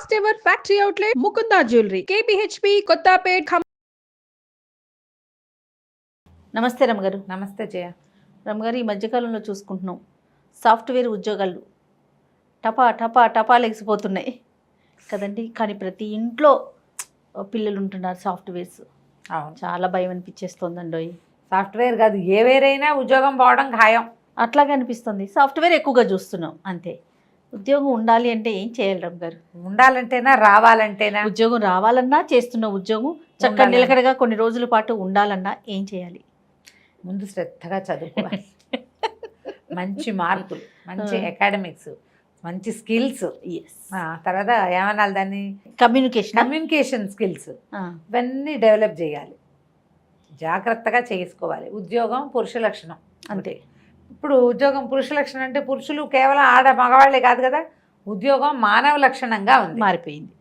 First ever factory outlet Mukunda jewellery KPHB Kothapet నమస్తే రమగారు. నమస్తే జయ. రమగారు, ఈ మధ్యకాలంలో చూసుకుంటున్నాం సాఫ్ట్వేర్ ఉద్యోగాలు టపా టపా టపా లెగిసిపోతున్నాయి కదండి. కానీ ప్రతి ఇంట్లో పిల్లలు ఉంటున్నారు సాఫ్ట్వేర్స్. చాలా భయం అనిపించేస్తుందండి. సాఫ్ట్వేర్ కాదు, ఏ వేరైనా ఉద్యోగం పోవడం ఖాయం. అట్లాగే అనిపిస్తుంది. సాఫ్ట్వేర్ ఎక్కువగా చూస్తున్నాం అంతే. ఉద్యోగం ఉండాలి అంటే ఏం చేయాలి రమగారు? ఉండాలంటేనా రావాలంటేనా? ఉద్యోగం రావాలన్నా, చేస్తున్న ఉద్యోగం చక్కగా నిలకడగా కొన్ని రోజుల పాటు ఉండాలన్నా ఏం చేయాలి? ముందు శ్రద్ధగా చదువుకోవాలి. మంచి మార్కులు, మంచి అకాడమిక్స్, మంచి స్కిల్స్, తర్వాత ఏమనాలి దాన్ని, కమ్యూనికేషన్ స్కిల్స్, ఇవన్నీ డెవలప్ చేయాలి. జాగ్రత్తగా చేసుకోవాలి. ఉద్యోగం పురుష లక్షణం అంతే. ఇప్పుడు ఉద్యోగం పురుష లక్షణం అంటే పురుషులు కేవలం మగవాళ్లే కాదు కదా. ఉద్యోగం మానవ లక్షణంగా ఉంది, మారిపోయింది.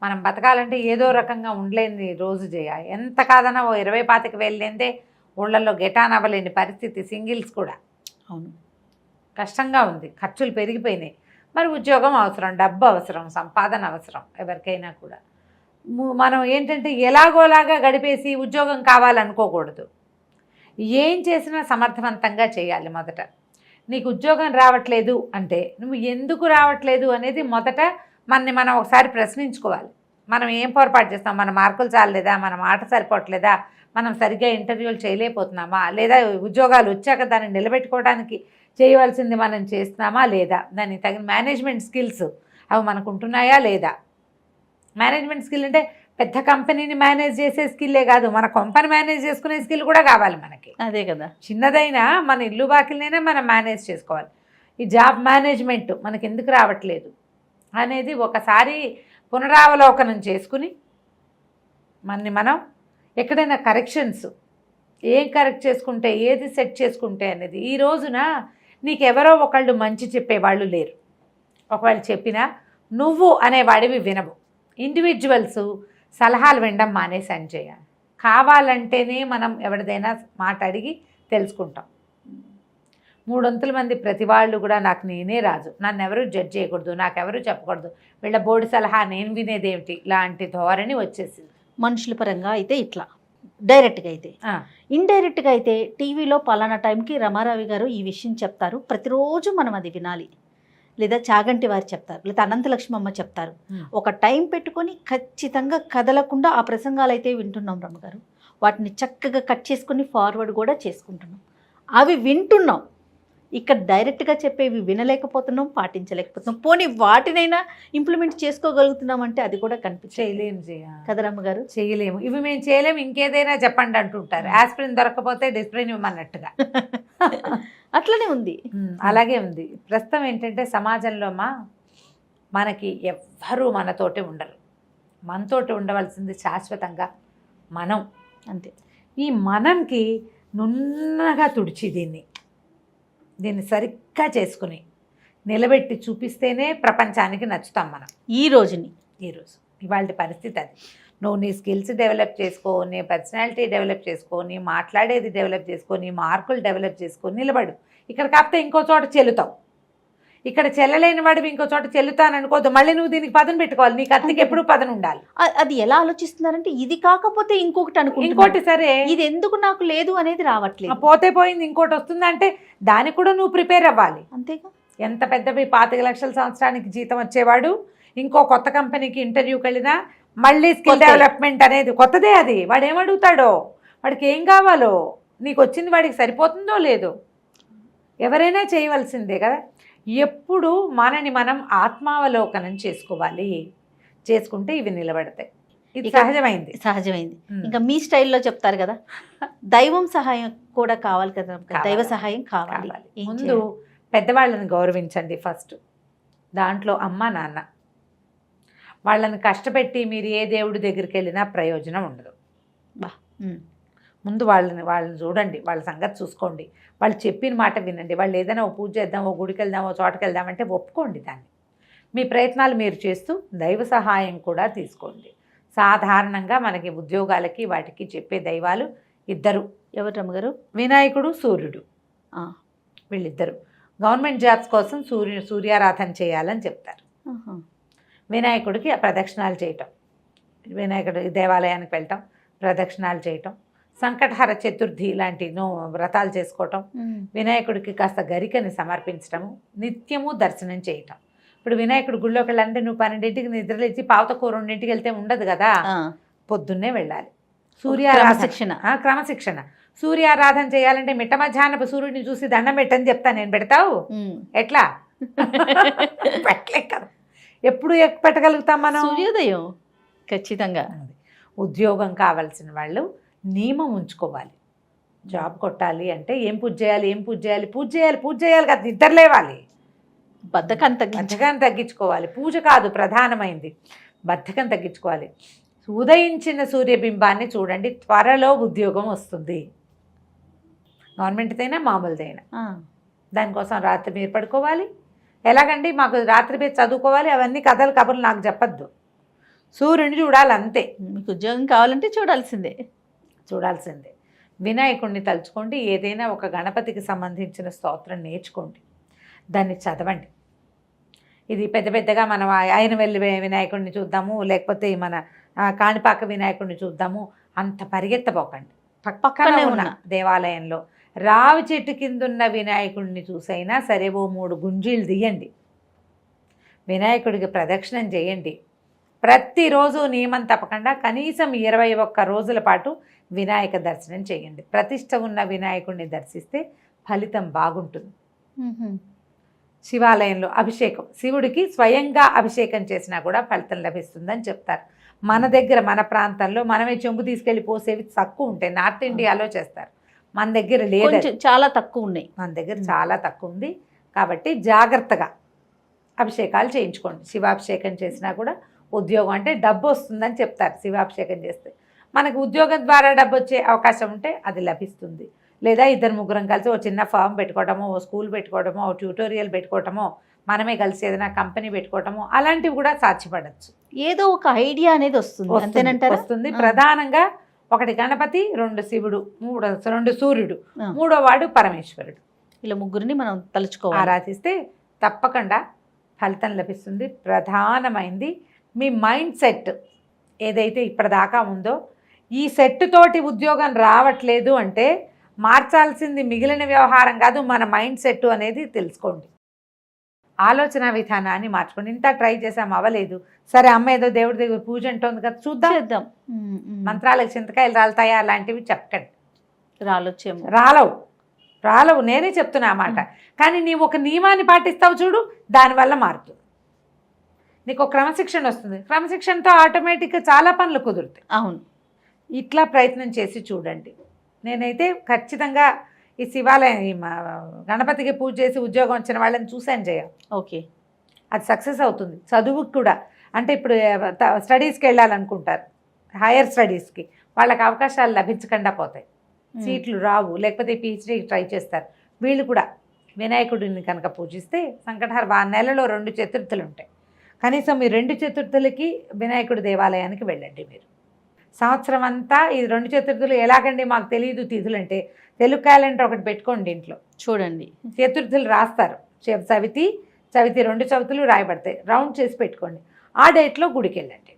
మనం బతకాలంటే ఏదో రకంగా ఉండలేని రోజు చేయాలి. ఎంత కాదన్నా 20-25 వేలు ఊళ్ళల్లో గెటాన్ అవ్వలేని పరిస్థితి. సింగిల్స్ కూడా అవును, కష్టంగా ఉంది. ఖర్చులు పెరిగిపోయినాయి. మరి ఉద్యోగం అవసరం, డబ్బు అవసరం, సంపాదన అవసరం ఎవరికైనా కూడా. మనం ఏంటంటే ఎలాగోలాగా గడిపేసి ఉద్యోగం కావాలనుకోకూడదు. ఏం చేసినా సమర్థవంతంగా చేయాలి. మొదట నీకు ఉద్యోగం రావట్లేదు అంటే నువ్వు ఎందుకు రావట్లేదు అనేది మొదట మనం ఒకసారి ప్రశ్నించుకోవాలి. మనం ఏం పొరపాటు చేస్తాం? మన మార్కులు చాలలేదా? మన మాట సరిపోవట్లేదా? మనం సరిగ్గా ఇంటర్వ్యూలు చేయలేకపోతున్నామా? లేదా ఉద్యోగాలు వచ్చాక దాన్ని నిలబెట్టుకోవడానికి చేయవలసింది మనం చేస్తున్నామా లేదా? దానికి తగిన మేనేజ్మెంట్ స్కిల్స్ అవి మనకు ఉంటున్నాయా లేదా? మేనేజ్మెంట్ స్కిల్ అంటే పెద్ద కంపెనీని మేనేజ్ చేసే స్కిల్లే కాదు, మన కొంపని మేనేజ్ చేసుకునే స్కిల్ కూడా కావాలి మనకి. అదే కదా. చిన్నదైనా మన ఇల్లు బాకిలనైనా మనం మేనేజ్ చేసుకోవాలి. ఈ జాబ్ మేనేజ్మెంట్ మనకి ఎందుకు రావట్లేదు అనేది ఒకసారి పునరావలోకనం చేసుకుని మనం ఎక్కడైనా కరెక్షన్స్ ఏం కరెక్ట్ చేసుకుంటే, ఏది సెట్ చేసుకుంటే అనేది. ఈ రోజున నీకెవరో ఒకళ్ళు మంచి చెప్పేవాళ్ళు లేరు. ఒకవేళ చెప్పినా నువ్వు అనేవాడివి వినవు. ఇండివిజువల్స్ సలహాలు వినడం మానేసి చేయాలి. కావాలంటేనే మనం ఎవరిదైనా మాట అడిగి తెలుసుకుంటాం. 300 మంది ప్రతి వాళ్ళు కూడా నాకు నేనే రాజు, నన్ను ఎవరు జడ్జ్ చేయకూడదు, నాకెవరు చెప్పకూడదు, వీళ్ళ బోర్డు సలహా నేను వినేదేమిటి, ఇలాంటి ధోరణి వచ్చేసింది. మనుషుల పరంగా అయితే ఇట్లా, డైరెక్ట్గా అయితే. ఇండైరెక్ట్గా అయితే టీవీలో పలానా టైంకి రమారావి గారు ఈ విషయం చెప్తారు, ప్రతిరోజు మనం అది వినాలి. లేదా చాగంటి వారు చెప్తారు, లేదా అనంతలక్ష్మమ్మ చెప్తారు. ఒక టైం పెట్టుకొని ఖచ్చితంగా కదలకుండా ఆ ప్రసంగాలు అయితే వింటున్నాం రమ్మగారు. వాటిని చక్కగా కట్ చేసుకుని ఫార్వర్డ్ కూడా చేసుకుంటున్నాం. అవి వింటున్నాం. ఇక్కడ డైరెక్ట్గా చెప్పేవి వినలేకపోతున్నాం, పాటించలేకపోతున్నాం. పోనీ వాటినైనా ఇంప్లిమెంట్ చేసుకోగలుగుతున్నాం అంటే అది కూడా చేయలేము కదా రమ్మగారు. చేయలేము. ఇవి మేము చేయలేము, ఇంకేదైనా చెప్పండి అంటుంటారు. ఆస్పిరిన్ దొరకపోతే డిస్ప్రిన్ ఇవ్వమన్నట్టుగా. అట్లనే ఉంది. అలాగే ఉంది. ప్రస్తుతం ఏంటంటే సమాజంలో మనకి ఎవ్వరూ మనతోటి ఉండరు. మనతోటి ఉండవలసింది శాశ్వతంగా మనం. అంతే. ఈ మనంకి నున్నగా తుడిచి దీన్ని సరిగ్గా చేసుకుని నిలబెట్టి చూపిస్తేనే ప్రపంచానికి నచ్చుతాం మనం. ఈరోజు ఇవాళ పరిస్థితి అది. నువ్వు నీ స్కిల్స్ డెవలప్ చేసుకో, నీ పర్సనాలిటీ డెవలప్ చేసుకో, నీ మాట్లాడేది డెవలప్ చేసుకో, నీ మార్కులు డెవలప్ చేసుకో, నిలబడు. ఇక్కడ కాకపోతే ఇంకో చోట చెల్లుతావు. ఇక్కడ చెల్లలేని వాడివి ఇంకో చోట చెల్లుతాను అనుకోద్దు. మళ్ళీ నువ్వు దీనికి పదను పెట్టుకోవాలి. నీ కత్తికి ఎప్పుడు పదను ఉండాలి. అది ఎలా ఆలోచిస్తున్నారంటే ఇది కాకపోతే ఇంకొకటి అనుకో, ఇంకోటి సరే ఇది ఎందుకు నాకు లేదు అనేది రావట్లేదు. పోతే పోయింది, ఇంకోటి వస్తుందంటే దానికి కూడా నువ్వు ప్రిపేర్ అవ్వాలి. అంతేగా. ఎంత పెద్ద 25 లక్షల సంవత్సరానికి జీతం వచ్చేవాడు ఇంకో కొత్త కంపెనీకి ఇంటర్వ్యూకి వెళ్ళినా మళ్ళీ స్కిల్ డెవలప్మెంట్ అనేది కొత్తదే. అది వాడు ఏమడుగుతాడో, వాడికి ఏం కావాలో, నీకు వచ్చింది వాడికి సరిపోతుందో లేదో ఎవరైనా చేయవలసిందే కదా. ఎప్పుడు మనని మనం ఆత్మావలోకనం చేసుకోవాలి. చేసుకుంటే ఇవి నిలబడతాయి. ఇది సహజమైంది. ఇంకా మీ స్టైల్లో చెప్తారు కదా, దైవం సహాయం కూడా కావాలి కదా. దైవ సహాయం కావాలి. ముందు పెద్దవాళ్ళని గౌరవించండి ఫస్ట్. దాంట్లో అమ్మ నాన్న వాళ్ళని కష్టపెట్టి మీరు ఏ దేవుడి దగ్గరికి వెళ్ళినా ప్రయోజనం ఉండదు. ముందు వాళ్ళని చూడండి, వాళ్ళ సంగతి చూసుకోండి, వాళ్ళు చెప్పిన మాట వినండి. వాళ్ళు ఏదైనా ఓ పూజ చేద్దాం, ఓ గుడికి వెళ్దాం, ఓ చోటకి వెళ్దామంటే ఒప్పుకోండి దాన్ని. మీ ప్రయత్నాలు మీరు చేస్తూ దైవ సహాయం కూడా తీసుకోండి. సాధారణంగా మనకి ఉద్యోగాలకి వాటికి చెప్పే దైవాలు ఇద్దరు. ఎవరు రమ్మగారు? వినాయకుడు, సూర్యుడు. వీళ్ళిద్దరు గవర్నమెంట్ జాబ్స్ కోసం సూర్యారాధన చేయాలని చెప్తారు. వినాయకుడికి ప్రదక్షిణాలు చేయటం, వినాయకుడి దేవాలయానికి వెళ్ళటం, ప్రదక్షిణాలు చేయటం, సంకటహర చతుర్థి లాంటి వ్రతాలు చేసుకోవటం, వినాయకుడికి కాస్త గరికని సమర్పించటము, నిత్యము దర్శనం చేయటం. ఇప్పుడు వినాయకుడి గుళ్ళోకి వెళ్ళాలంటే నువ్వు 12ంటికి నిద్రలేచి పావుతక్కువ 2ంటికి వెళ్తే ఉండదు కదా, పొద్దున్నే వెళ్ళాలి. క్రమశిక్షణ. సూర్యారాధన చేయాలంటే మిట్ట మధ్యాహ్నపు సూర్యుడిని చూసి దండం పెట్టని చెప్తా నేను. పెడతావు ఎట్లా? పెట్టలే కదా. ఎప్పుడు పెట్టగలుగుతాం మనం? సూర్యోదయం ఖచ్చితంగా. ఉద్యోగం కావాల్సిన వాళ్ళు నియమం ఉంచుకోవాలి. జాబ్ కొట్టాలి అంటే ఏం పూజ చేయాలి కదా, నిద్ర లేవాలి, బద్ధకాన్ని తగ్గించుకోవాలి. పూజ కాదు ప్రధానమైంది, బద్ధకం తగ్గించుకోవాలి. ఉదయించిన సూర్యబింబాన్ని చూడండి, త్వరలో ఉద్యోగం వస్తుంది. గవర్నమెంట్దైనా మామూలుదైనా. దానికోసం రాత్రి మీరు పడుకోవాలి. ఎలాగండి, మాకు రాత్రి మీరు చదువుకోవాలి, అవన్నీ కథలు కబుర్లు నాకు చెప్పద్దు. సూర్యుని చూడాలి అంతే. మీకు ఉద్యోగం కావాలంటే చూడాల్సిందే. వినాయకుడిని తలుచుకోండి. ఏదైనా ఒక గణపతికి సంబంధించిన స్తోత్రం నేర్చుకోండి, దాన్ని చదవండి. ఇది పెద్దగా మనం ఆయనవెల్లి వినాయకుడిని చూద్దాము, లేకపోతే మన కాణిపాక వినాయకుడిని చూద్దాము అంత పరిగెత్తపోకండి. పక్కనే ఉన్న దేవాలయంలో రావి చెట్టు కింద ఉన్న వినాయకుడిని చూసైనా సరే ఓ 3 గుంజీలు తీయండి, వినాయకుడికి ప్రదక్షిణం చేయండి. ప్రతిరోజు నియమం తప్పకుండా కనీసం 21 రోజుల పాటు వినాయక దర్శనం చేయండి. ప్రతిష్ట ఉన్న వినాయకుడిని దర్శిస్తే ఫలితం బాగుంటుంది. శివాలయంలో అభిషేకం, శివుడికి స్వయంగా అభిషేకం చేసినా కూడా ఫలితం లభిస్తుందని చెప్తారు. మన దగ్గర మన ప్రాంతంలో మనమే చెంబు తీసుకెళ్ళి పోసేవి తక్కువ ఉంటాయి. నార్త్ ఇండియాలో చేస్తారు, మన దగ్గర లేదు, చాలా తక్కువ ఉన్నాయి. మన దగ్గర చాలా తక్కువ ఉంది. కాబట్టి జాగ్రత్తగా అభిషేకాలు చేయించుకోండి. శివాభిషేకం చేసినా కూడా ఉద్యోగం అంటే డబ్బు వస్తుందని చెప్తారు. శివాభిషేకం చేస్తే మనకు ఉద్యోగం ద్వారా డబ్బు వచ్చే అవకాశం ఉంటే అది లభిస్తుంది. లేదా 2-3 కలిసి ఓ చిన్న ఫామ్ పెట్టుకోవటమో, ఓ స్కూల్ పెట్టుకోవటమో, ఓ ట్యూటోరియల్ పెట్టుకోవటమో, మనమే కలిసి ఏదైనా కంపెనీ పెట్టుకోవటమో అలాంటివి కూడా సాధ్యపడచ్చు. ఏదో ఒక ఐడియా అనేది వస్తుంది. ప్రధానంగా 1 గణపతి, 2 శివుడు, 2 సూర్యుడు, 3వ వాడు పరమేశ్వరుడు. ఇలా 3ని మనం తలుచుకోవాలి, ఆరాధిస్తే తప్పకుండా ఫలితం లభిస్తుంది. ప్రధానమైంది మీ మైండ్ సెట్ ఏదైతే ఇప్పటిదాకా ఉందో, ఈ సెట్ తోటి ఉద్యోగం రావట్లేదు అంటే మార్చాల్సింది మిగిలిన వ్యవహారం కాదు, మన మైండ్ సెట్ అనేది తెలుసుకోండి. ఆలోచన విధానాన్ని మార్చుకోండి. ఇంత ట్రై చేసాం అవ్వలేదు, సరే అమ్మ ఏదో దేవుడి దగ్గర పూజ అంటుంది కదా చూద్దాం, మంత్రాలకు చింతకాయలు రాలుతాయా అలాంటివి చెప్పకండి. రాలవు నేనే చెప్తున్నా అన్నమాట. కానీ నీవు ఒక నియమాన్ని పాటిస్తావు చూడు, దానివల్ల మారుతుంది. నీకు క్రమశిక్షణ వస్తుంది, క్రమశిక్షణతో ఆటోమేటిక్గా చాలా పనులు కుదురుతాయి. అవును, ఇట్లా ప్రయత్నం చేసి చూడండి. నేనైతే ఖచ్చితంగా ఈ శివాలయం గణపతికి పూజ చేసి ఉద్యోగం వచ్చిన వాళ్ళని చూశాను జయ. ఓకే, అది సక్సెస్ అవుతుంది. చదువుకు కూడా అంటే ఇప్పుడు స్టడీస్కి వెళ్ళాలనుకుంటారు, హైయర్ స్టడీస్కి, వాళ్ళకి అవకాశాలు లభించకుండా పోతాయి, సీట్లు రావు, లేకపోతే పిహెచ్డీకి ట్రై చేస్తారు. వీళ్ళు కూడా వినాయకుడిని కనుక పూజిస్తే సంకటహర నెలలో 2 చతుర్థులు ఉంటాయి. కనీసం ఈ 2 చతుర్థులకి వినాయకుడి దేవాలయానికి వెళ్ళండి. మీరు సంవత్సరం అంతా ఈ 2 చతుర్థులు ఎలాగండి మాకు తెలియదు తిథులు అంటే, తెలుగు క్యాలెండర్ ఒకటి పెట్టుకోండి ఇంట్లో, చూడండి చతుర్థులు రాస్తారు. చవితి 2 చవితులు రాయబడతాయి, రౌండ్ చేసి పెట్టుకోండి. ఆ డేట్లో గుడికి వెళ్ళండి.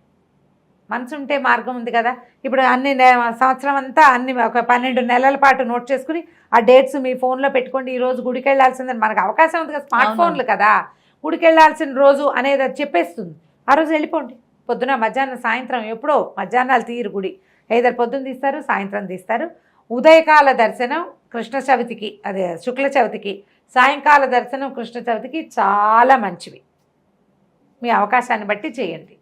మనసు ఉంటే మార్గం ఉంది కదా. ఇప్పుడు సంవత్సరం అంతా ఒక 12 నెలల పాటు నోట్ చేసుకుని ఆ డేట్స్ మీ ఫోన్లో పెట్టుకోండి. ఈరోజు గుడికి వెళ్ళాల్సిందని మనకు అవకాశం ఉంది కదా, స్మార్ట్ ఫోన్లు కదా. గుడికి వెళ్ళాల్సిన రోజు అనేది అది చెప్పేస్తుంది. ఆ రోజు వెళ్ళిపోండి. పొద్దున, మధ్యాహ్నం, సాయంత్రం, ఎప్పుడో మధ్యాహ్నాలు తీరు గుడి, ఏదైనా పొద్దున్న తీస్తారు, సాయంత్రం తీస్తారు. ఉదయకాల దర్శనం కృష్ణ చవితికి, అదే శుక్ల చవితికి, సాయంకాల దర్శనం కృష్ణ చవితికి చాలా మంచివి. మీ అవకాశాన్ని బట్టి చేయండి.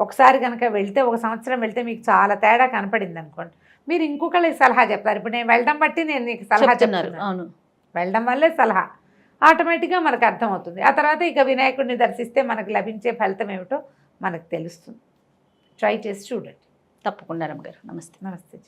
ఒకసారి కనుక వెళ్తే, ఒక సంవత్సరం వెళ్తే మీకు చాలా తేడా కనపడింది అనుకోండి, మీరు ఇంకొకళ్ళకి సలహా చెప్తారు. ఇప్పుడు నేను వెళ్ళడం బట్టి నేను నీకు సలహా చెప్తున్నాను. అవును, వెళ్ళడం వల్లే సలహా ఆటోమేటిక్గా మనకు అర్థమవుతుంది. ఆ తర్వాత ఇక వినాయకుడిని దర్శిస్తే మనకు లభించే ఫలితం ఏమిటో మనకు తెలుస్తుంది. ట్రై చేసి చూడండి. తప్పకుండా రమ్మ గారు. నమస్తే. నమస్తే.